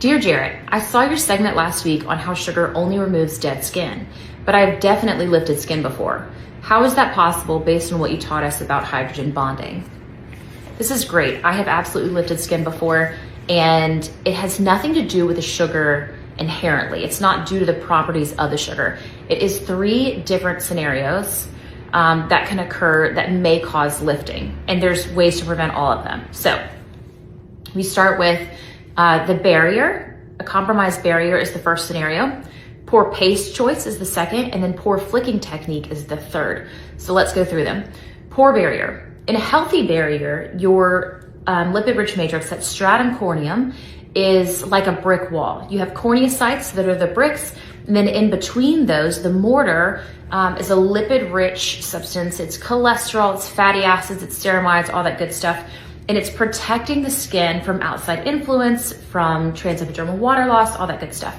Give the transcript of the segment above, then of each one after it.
Dear Jarratt, I saw your segment last week on how sugar only removes dead skin, but I've definitely lifted skin before. How is that possible based on what you taught us about hydrogen bonding? This is great. I have absolutely lifted skin before, and it has nothing to do with the sugar inherently. It's not due to the properties of the sugar. It is 3 different scenarios that can occur that may cause lifting, and there's ways to prevent all of them. So we start with the barrier. A compromised barrier is the first scenario. Poor paste choice is the second, and then poor flicking technique is the third. So let's go through them. Poor barrier. In a healthy barrier, your lipid-rich matrix, that stratum corneum, is like a brick wall. You have corneocytes that are the bricks, and then in between those, the mortar is a lipid-rich substance. It's cholesterol, it's fatty acids, it's ceramides, all that good stuff. And it's protecting the skin from outside influence, from transepidermal water loss, all that good stuff.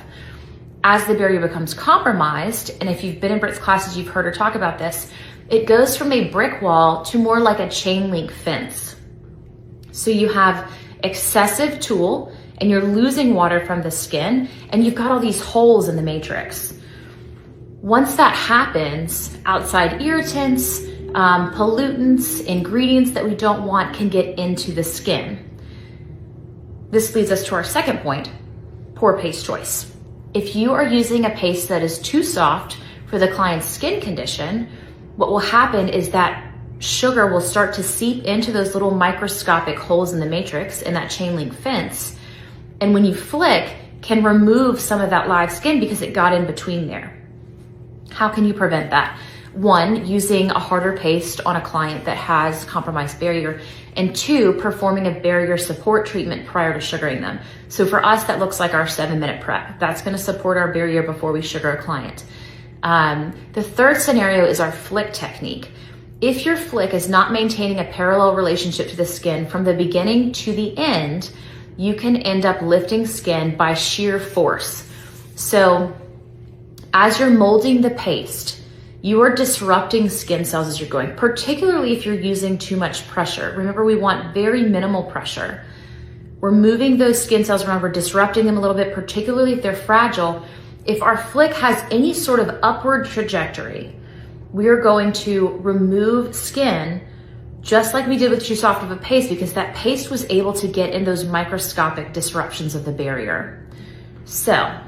As the barrier becomes compromised, and if you've been in Britt's classes, you've heard her talk about this, it goes from a brick wall to more like a chain link fence. So you have excessive tool, and you're losing water from the skin, and you've got all these holes in the matrix. Once that happens, outside irritants, pollutants, ingredients that we don't want can get into the skin. This leads us to our second point, poor paste choice. If you are using a paste that is too soft for the client's skin condition, what will happen is that sugar will start to seep into those little microscopic holes in the matrix in that chain link fence. And when you flick, can remove some of that live skin because it got in between there. How can you prevent that? 1, using a harder paste on a client that has compromised barrier, and 2, performing a barrier support treatment prior to sugaring them. So for us, that looks like our 7-minute prep. That's gonna support our barrier before we sugar a client. The third scenario is our flick technique. If your flick is not maintaining a parallel relationship to the skin from the beginning to the end, you can end up lifting skin by sheer force. So as you're molding the paste, you are disrupting skin cells as you're going, particularly if you're using too much pressure. Remember, we want very minimal pressure. We're moving those skin cells around, we're disrupting them a little bit, particularly if they're fragile. If our flick has any sort of upward trajectory, we are going to remove skin just like we did with too soft of a paste, because that paste was able to get in those microscopic disruptions of the barrier. So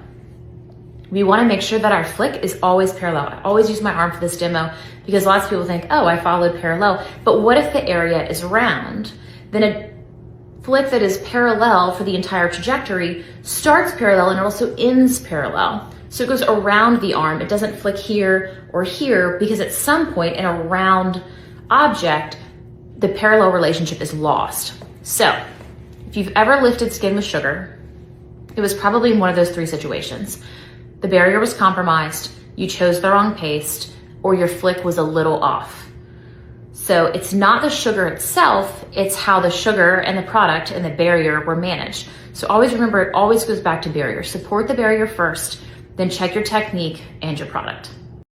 we want to make sure that our flick is always parallel. I always use my arm for this demo because lots of people think, oh, I followed parallel. But what if the area is round? Then a flick that is parallel for the entire trajectory starts parallel and also ends parallel. So it goes around the arm. It doesn't flick here or here, because at some point in a round object, the parallel relationship is lost. So if you've ever lifted skin with sugar, it was probably in one of those 3 situations. The barrier was compromised, you chose the wrong paste, or your flick was a little off. So it's not the sugar itself, it's how the sugar and the product and the barrier were managed. So always remember, it always goes back to barrier. Support the barrier first, then check your technique and your product.